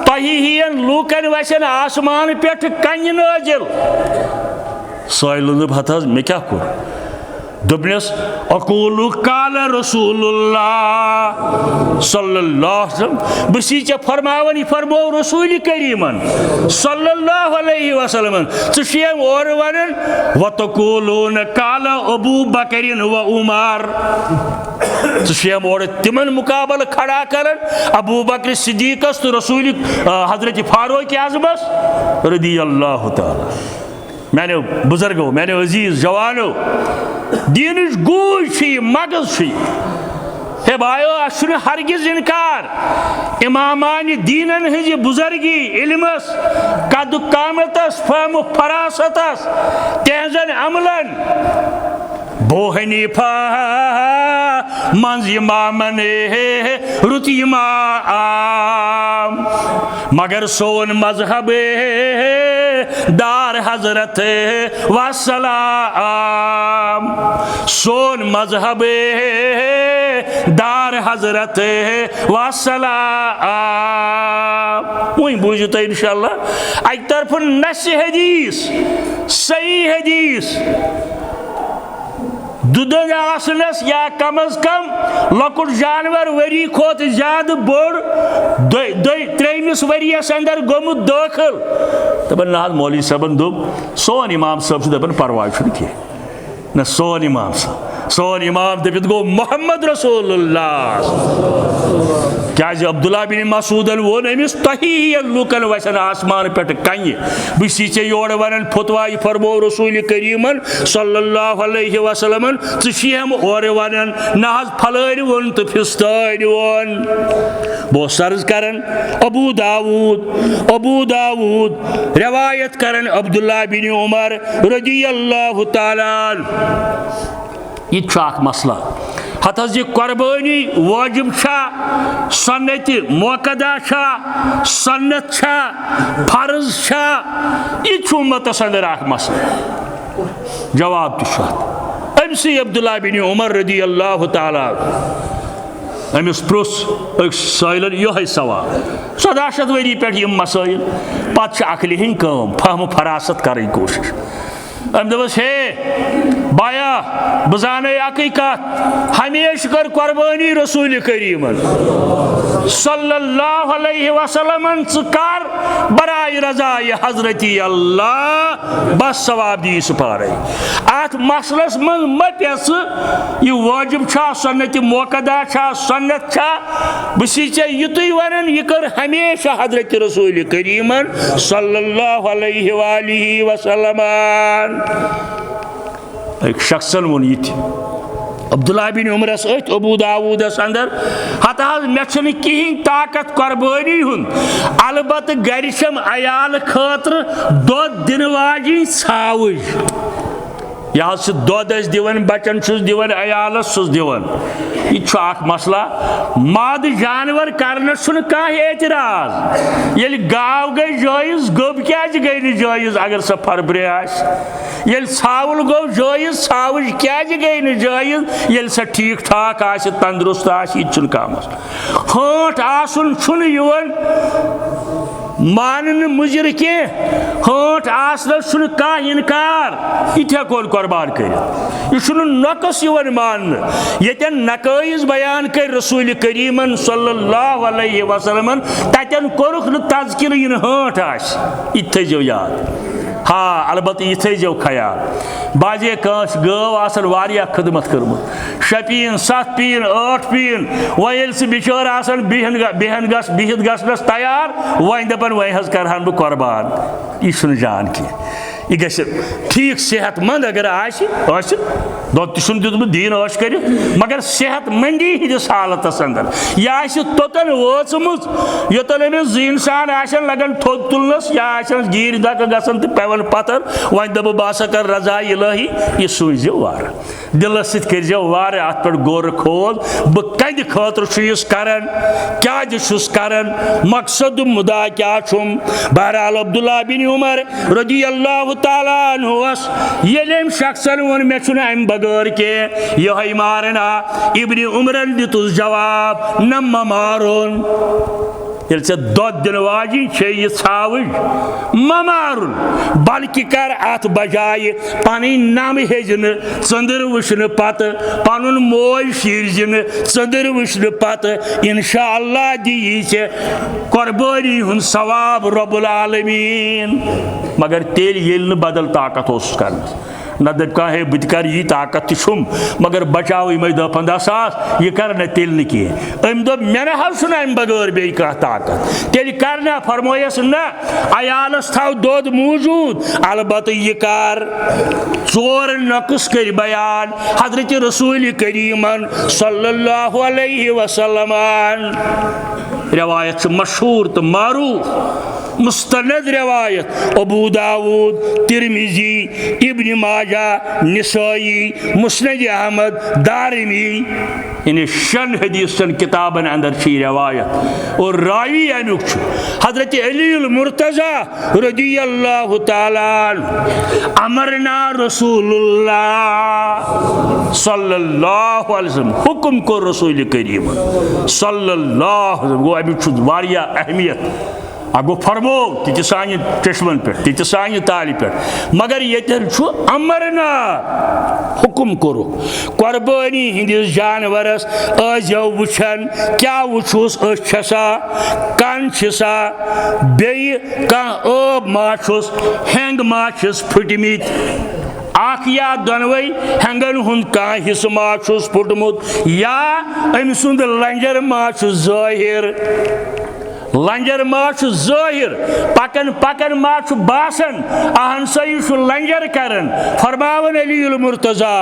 तही हियन लूकन वसन आसमान पे कन नाजिल साइलन हत मे क्या कोर दबनस अकूलु काल रसूलुल्लाह सल्लल्लाहु अलैहि वसल्लम बसी चे फरमावन यह फरमो रसूल करीमन सल्लल्लाहु अलैहि वसल्लम चेम और वनन वतकूलून काल अबू बकरिन व उमर चेम और तिमन मुकाबल खड़ा करन अबू बकर सिद्दीकस तो रसूल हजरत फारूक आज़मस रदियल्लाहु ताला मैंने बुजुर्गो मैंने अजीज जवानो दीन गूज मगज हे भाइयों अह हरगिज इनकार इमामान दीनन हज बुजुर्गी इल्मस कद कामतस फहम फरासतस तेहजन अमलन बो हनीफा मंज इमामन रुत इमाम मगर सोन मजहब दार हजरत वसलाम सोन मजहब दार हजरत वसलाम वही बूझो तो इंशाअल्लाह एक तरफ नस हदीस सही हदीस दुदन आसनस या कम अज कम लकुट जानवर वरी खोत ज्यादा बोड़ त्रेमिस वरियस अंदर गोमुत दाखिल दपन ना मौलवी साहबन दोप सोन इमाम साहब दपन परवाह कह न सोन इमाम दपित गो मोहम्मद रसूलुल्लाह क्या अब्दुल्ला बिन मसूदन वोन अमिस तही लूकन वसन आसमान पे कन बसी चे योर वन फतवा फरमो रसूल करीमन सल्लल्लाहु अलैहि वसल्लम चेम और वन ना फलान वोन तो फिस्तान वोन बो सर्ज करन अबू दाऊद रिवायत करन अब्दुल्ला बिन उमर रज़ियल्लाहु ताला यह मसला हत यह कुर्बानी वाजिब सन्नत मुअक्कदा सन्नत फर्ज यह उम्मतस अंदर मसला जवाब तो अमसी अब्दुल्ला बिन उमर रज़ियल्लाहु ताला अमिस प्रोस साइलन यह सवाल 17 वरी पे यम मसाइल पे अकल हिंद कम फहम फरासत कर कोशिश अम दस हे बाया बजान अक कत हमेशा कर कुर्बानी रसूल करीमन सल्लल्लाहु अलैहि वसल्लम कर बराए रजा हजरती अल्लाह बस सवाब दी सुपारे अत मसलस मन मत यह वाजिब सन्नत मोकदा सन्नत बस युत वन यह कर हमेशा हजरत रसूल करीमन सल्लल्लाहु अलैहि वसल्लम एक शख्सन वोन ये अब्दुल्ला बिन उमरस अबू दाऊदस अंदर हता मे कहीं ताकत कुर्बानी हुन अलबत गरम अयाल खतर दोद दिन वाजिन सावज यह दोद दिवन बचन दिवन अयालस दिवन यह मसला माद जानवर कर कह एतराज ये गाव गई जायज गब क्या गई जायज अगर सह फरबरे ये सावल गो जायज सावज क्या गई जायज ये सह ठीक ठाक तंदुरुस्त यह कह मसला हाँट आसन मान मुजर के हाँट आसनस कह इनकार यह हेकोन कुर्बान कर यह नकस मान यन नकैज बयान कर रसूल करीमन सल्लल्लाहु अलैहि वसल्लम तन कोरुख न तज़किर इन हाँट यह थो याद हाँ अलबत् यह थो ख्याल बाजे गव वारिया खदमत कर्मुत 6 पीन 7 पीन 8 पीन वह सह बिचार बिहन बिहित गसनस तैयार वन दपन वह हज करहान बह कुर्बान यह जान कह यह ग ठीक सेहतमंद अगर दुध तुम दीन कर मगर सेहतमंदी हिंदिस हालतस अंदर यह तोतन वोचमुत योतन अमिस इंसान लगन थोद तुलनस या गीर दक गसन तो पेवन पतर वन दप बह कर रजा इलाही यह सूझो वार दिलस सो वार अत पे गोर खोल बह कद खतर करान क्या करान मकसद मुदा क्या बहरहाल अब्दुल्ला बिन उमर रज़ियल्लाहु ताला अन्हुस ये शख्सन वोन मे अम बगैर के यह मारना इब्न उमरन दितुस जवाब न मारुन ये दोद दिन वाजी यह छावज मारुन बल्कि कर अत बजाय पन नम हेजन चंदर वुचन पत पन मोज शीरजन चंदर वुचन पत इंशाअल्लाह दी कुर्बानी हुन सवाब रब्बुल आलमीन मगर तेल ये बदल ताकत उस करना न दप कह हे बह कर यह ताकत तुम मगर बचाव यम 10-15 सास यह कर न तेल न कह अम दोप मे न अम बगैर बे कह ताकत तेल कर फरमोयस न अयालस थव दोद मौजूद अलबत् यह कर 4 नक्स कर बयान हजरत रसूल करीमन सल्लल्लाहु अलैहि वसल्लम रवायत मशहूर तो मारूफ मुस्तनद रवायत अबू दाऊद तिरमिजी इब्न माजा निसाई मुस्नद अहमद दारिमी इन 6 हदीसन किताबन अंदर रवायत और रावी अमुक हजरत अली मुर्तजा रज़ियल्लाहु ताला अमरना रसूलुल्लाह सल्लल्लाहु अलैहि वसल्लम हुक्म को रसूल करीम सल्लल्लाहु अलैहि वसल्लम गो अमुक वारिया अहमियत अगो फरमो ती सान चश्मन पे ती सान ताल पे मगर ये अमरना हुक्म करो कुर्बानी हिंदिस जानवरस आजो वुछन क्या वुछुस छसा कन छसा बे अब माछुस हेंग माछुस फुटमित आख या दोनवे हेंगन हुन कह हिस्स माछुस फुटमुत या अम सुंद लंजर माछुस जाहिर लंजर माछ जाहिर पकन पकन माछ बासन अहन सही लंजर करन फरमावन अली मुर्तजा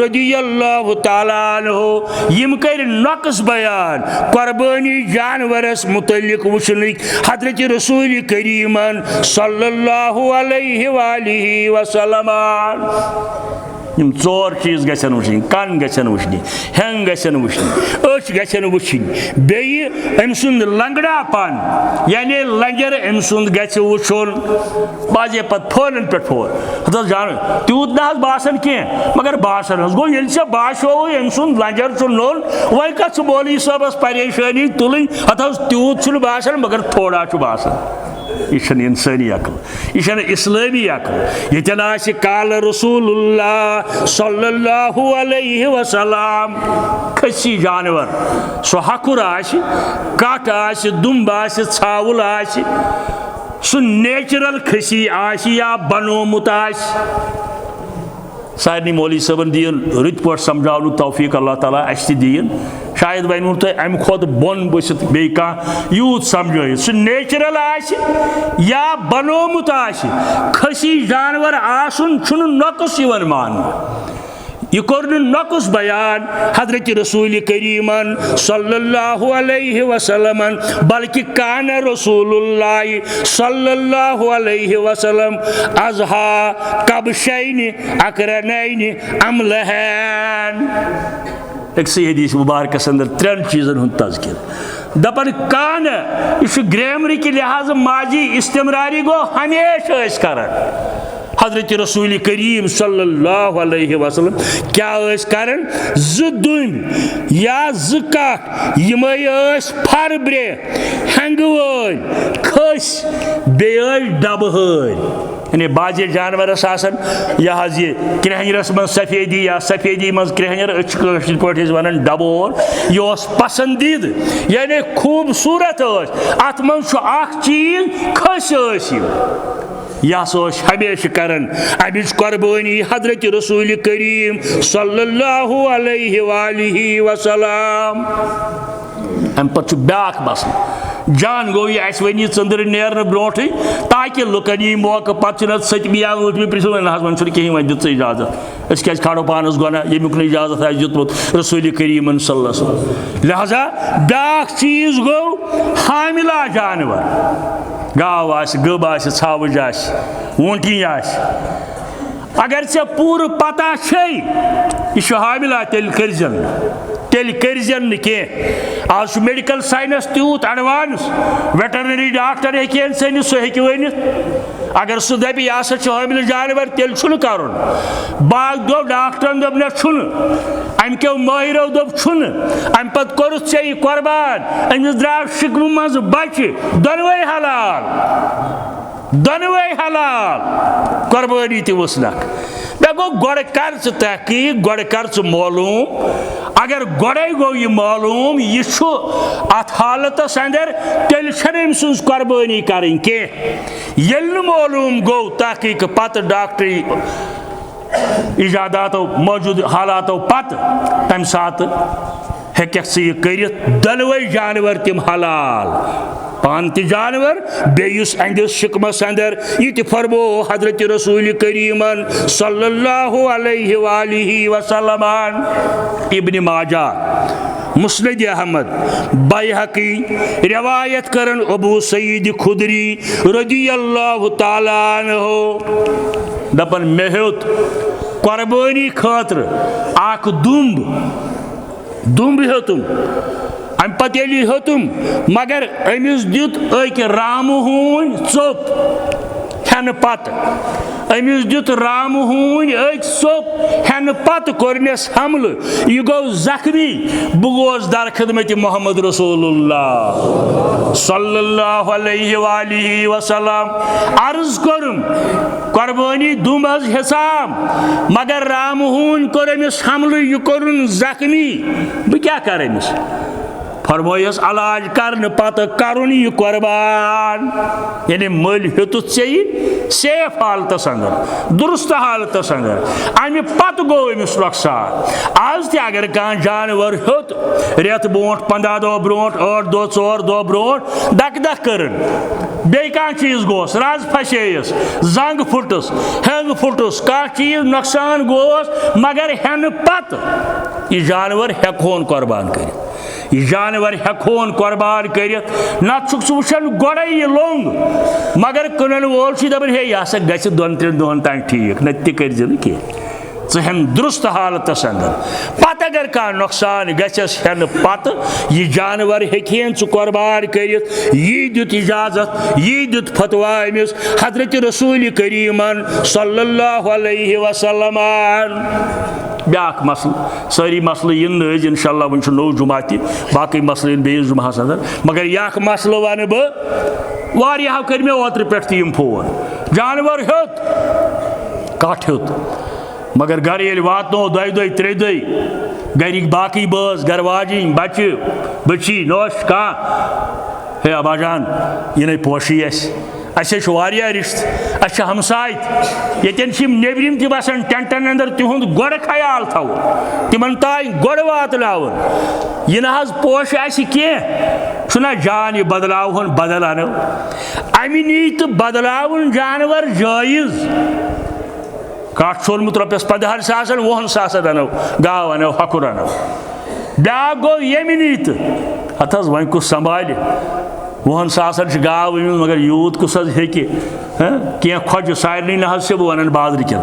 रज़ियल्लाहु ताला अन्हु यम कर नक्स बयान कुर्बानी जानवरस मुतल्लिक वुचनिक हजरत रसूल करीमन सल्लल्लाहु अलैहि वसल्लम यम 4 चीज गसन वुचन कन गसन वुचन हेंग गसन वुचन अच गसन वुचन बे अम सुंद लंगड़ापन यानी लंजर अम सुंद गछ वुचन बाजे पत फोन पे फोन हत जान तूत ना बासन के मगर बासन गो ये से बाशो अम सुंद लंजर चुन लोल वह कछ बोली सबस परेशानी तुल हत तूत बासन मगर थोड़ा बासन यह इंसानी अकल यह इस्लामी अकल यतन आसि काल रसूलुल्लाह सल्लल्लाहु अलैहि वसल्लम खसी जानवर सो हकुर आसि कट आसि दुम्ब आसि छावुल आसि सो नेचुरल खसी आसि या बनोमुत आसि सारे मौलवी साहबन दीन रुत पे समझाव तौफीक अल्लाह ताला अस दीन शायद वन तुम अम खुद बोन बसित बे यूत समझ सह नेचुरल आसि या बनोमुत आसि खसी जानवर आसन नक़स यिवान मान यह कोर नक़स बयान हजरत रसूल करीमन सल्लल्लाहु अलैहि वसल्लम बल्कि कान रसूलुल्लाह सल्लल्लाहु अलैहि वसल्लम अज़हा कबशैन अकरनैन अमलहैन। एक हदीस मुबारकस अंदर 3 चीज़न हुंद तज़किर दपन कान यह ग्रामर के लिहाज माजी इस्तेमरारी गो हमेशा करन हजरत रसूल करीम सल्लल्लाहु अलैहि वसल्लम क्या करन जुम या जक यम फरब्रे हंग वन खस बे डब यानी बाजे जानवर यह क्रहनरस मज सफेदी या सफेदी मज क्रहनर पे वन डबोर यह पसंदीद यानी खूबसूरत अत मज चीज खस यह हमेशा करन अमिच कुर्बानी हजरत रसूल करीम सल्लल्लाहु अलैहि वसल्लम। अम पे ब्याक मसल जान गो यह वन चंद्र नेर ब्रोट ताकि लुकन यह मौका पे सतमिया वन कहीं वन दित इजाजत क्या खड़ो पानस गुना यमुक इजाजत दितमुत रसूल करीम सल्लल्लाहु अलैहि वसल्लम। लिहाजा ब्याक चीज गो हामिला जानवर गाव आस गब आस छावज आस ऊँटी आस अगर से पूर पता यह हामिला तेल करजन कह आज मेडिकल साइंस तूत एडवांस वेटरनरी डॉक्टर हेन सह सह वन अगर सह दप यह हामिल जानवर तेल कर बाग दो डॉक्टरन दोप न अम क्यों माहिरों दोप अम पत कोरुत चे कुर्बान अमिस द्राव शिकम मज बच दोनवे हलाल कुर्बानी तवसनक मे गो गोड़ कर तहकीक गोड़ कर मालूम अगर गोड़े गो यह मालूम यह अत हालतस अंदर तेल अम सज कुर्बानी करें कह मालूम गो तहकीक पत डॉक्टरी इजादातों मौजूद हालातों पत तम सात हेक कर दोनवे जानवर तिम हलाल पान ति जानवर बेयुस अंदिस शिकमस अंदर यह फरमो हजरत रसूल करीमन सल्लल्लाहु अलैहि वसल्लम। इब्न माजा मुस्नद अहमद बैहकी रिवायत करन अबू सईद खुदरी रदियल्लाहु ताला अन्हु दपन मे हेत कुर्बानी खातर आख दुम्ब हेतुम अम पे हेतुम मगर अमिस दुत राम हून चोप हेन पत अमिस दुत राम हून चोप हेन पत कोरनेस हमल यह गो जख्मी बह गोस दर खिदमत मोहम्मद रसूलुल्लाह सल्लल्लाहु अलैहि वसल्लम अर्ज करुम कुर्बानी दुम हिसाब मगर राम हून कोर अमिस हमल यह कोरुन जख्मी बह क्या कर अमिस फरमायस अलाज करने पत करुन यह कुर्बान यानी मल हेतुत सेफ हालतस अंदर दुरुस्त हालतस अंदर अमि पत गो अमिस नुकसान। आज ते अगर कह जानवर हेत रेत ब्रोट 15 दह ब्रोट 8 दह 4 दह ब्रोट दक करन बे कह चीज गोस रज फसेस जंग फुटस हेंग फुटस कह चीज नुकसान गोस मगर हेन पत यह जानवर हेकोन कुर्बान कर यह जानवर हेकोन कुर्बान कर नत वुचान गोड़े यह लोंग मगर कनन वोल दपान हे यह ग 2-3 दोहन तान ठीक नत कर कह हेन दुरुस्त हालतस अंदर पत अगर कह नुकसान गस हेन पत यह जानवर हेन कुर्बान कर यह दुत इजाजत यह दुत फतवा अमिस हजरत रसूल करीमन सल्लल्लाहु अलैहि वसल्लम। ब्याक मसल सारी मसल इन इंशाअल्लाह वन नो जुमा बाकी मसल बेस जुमास अंदर मगर यह मसल वन बह वारियाहो कर मे ओत्र पे तीम फोन जानवर हेत कट हेत मगर घर ये वातो दो दो त्रे दो गरिक बाकी बस घर वाजिन बच्चे बच्ची नोश का हे अबाजान ये पोशी अस रिश्त अस हमसाय ये नेबरिम तसान टेंटन अंदर तिहुंद गोड़ ख्याल थो तिमन तान गोड़ वातलावन यह ना पोश आना जान यह बदलावन बदल अनो अमि नी तो बदलावन जानवर जायज कट सोलमुत रपस 15 सासन 20 सासन अनो गाव अनो हकुर अनो ब्या गो यमि नी तो अत वन कुछ संभाल 20 सासन गाव मगर यूत कुछ हे खोज सारे ना से बह वन बाजार कन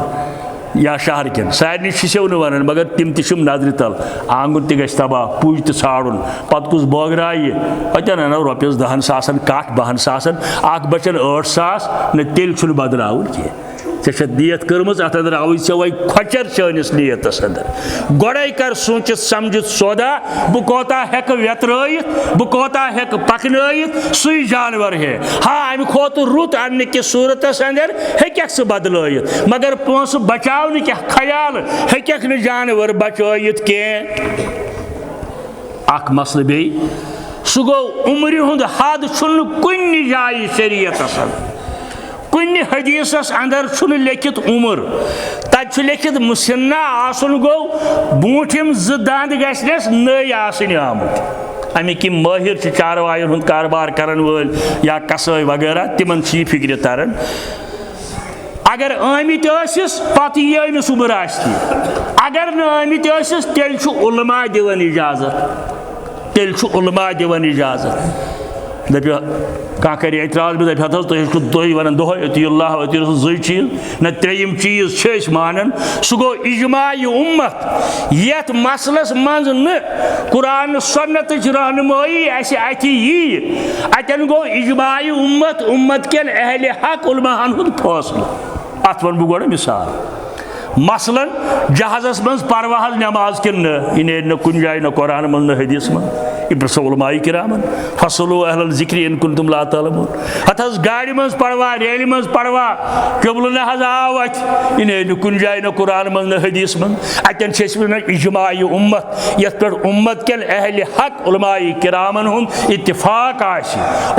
या शहर कन सारे से वन मगर तिम तम नजर तल आंगुन तह तबाह पुज तो छाड़न पत कुछ बोगराय अतन अनो रपस 10 सासन कट 12 सासन अख बचन 8 सास न तेल बदलावन कह ऐ नीयत कर्मज अत अंदर आव वे खोचर चनिस नीयतस अंदर गोड़े कर सोचित समझित सौदा बह कोता हेक व्यतरयित बह कोता हेक पकनयित सुई जानवर है हाँ अमि खोत रुत अन्न कि सूरतस अंदर हेक सह बदलयित मगर पोस बचाव क्या ख्याल हेक न जानवर बचयित अख मसल बे सह गो उम्र हुंद हद कुन जाय शरीयतस कुन हदीसस अंदर लिखित उम्र तत लिखित मुसन्ना आसन गो बूठिम ज दांद गस नई आसन आमुत अमिक माहिर चारवायन हुंद कारोबार करन वल या कसय वगैरह तिमन फिक्र तरन अगर आमित पत यह उम्र अगर न आमित तेल उलमा दिवन इजाजत दप कह कर एतराज दप तुम वन अतिल्लाह अति रसूल जो चीज न त्रेम चीज मानन सह गो इजमाय उम्मत यथ मसलस मज न कुरान सुन्नत रहनुमाई अति यी अतन गो इजमाय उम्मत उम्मत केन अहले हक उलमाहन हुंद फैसला अत वन बह गोड़ मिसाल मसलन जहाज़स मज परवा नमाज कि न कुन जाए न कुरान मज न हदीस मज इब्रस उलमाई किरामन फसलु अहल जिक्र इन कुंतुम ला तालमून अत गाड़ी मज पढ़वा रेल मज पढ़वा कबल न आव अत इन कुन जाए न कुरान मज न हदीस मज अतन इजमाई उम्मत यथ पे उम्मत के अहल हक उलमाई किरामन हुंद इत्तिफाक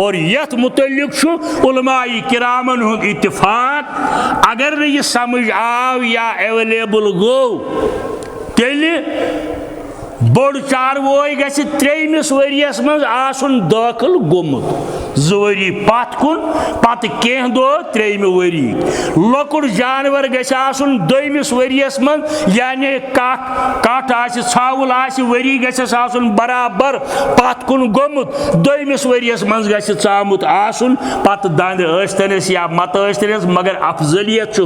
और यथ मुतल्लिक उलमाई किरामन हुंद इत्तिफाक अगर यह समझ आव या अवेलेबल गो तेल बोड़ चारवोय गस 3 वरियस मज आसन दाखिल गोमुत 2 वरी पत कुन पत कह दो 3 वरी लकुड़ जानवर गस आसन 2 वरियस मज यानी कट छावल वरी गस आसन बराबर पत कुन गोमुत 2 वरियस मज गस चामुत आसन पत दंद आस्तनस या मत आस्तनस मगर अफजलियत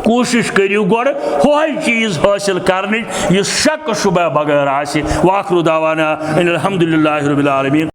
कोशिश करियो गोड़ होय चीज हासिल करने शक शुबह बगैर वाखिर दावाना अनिल हम्दुलिल्लाहि रब्बिल आलमीन।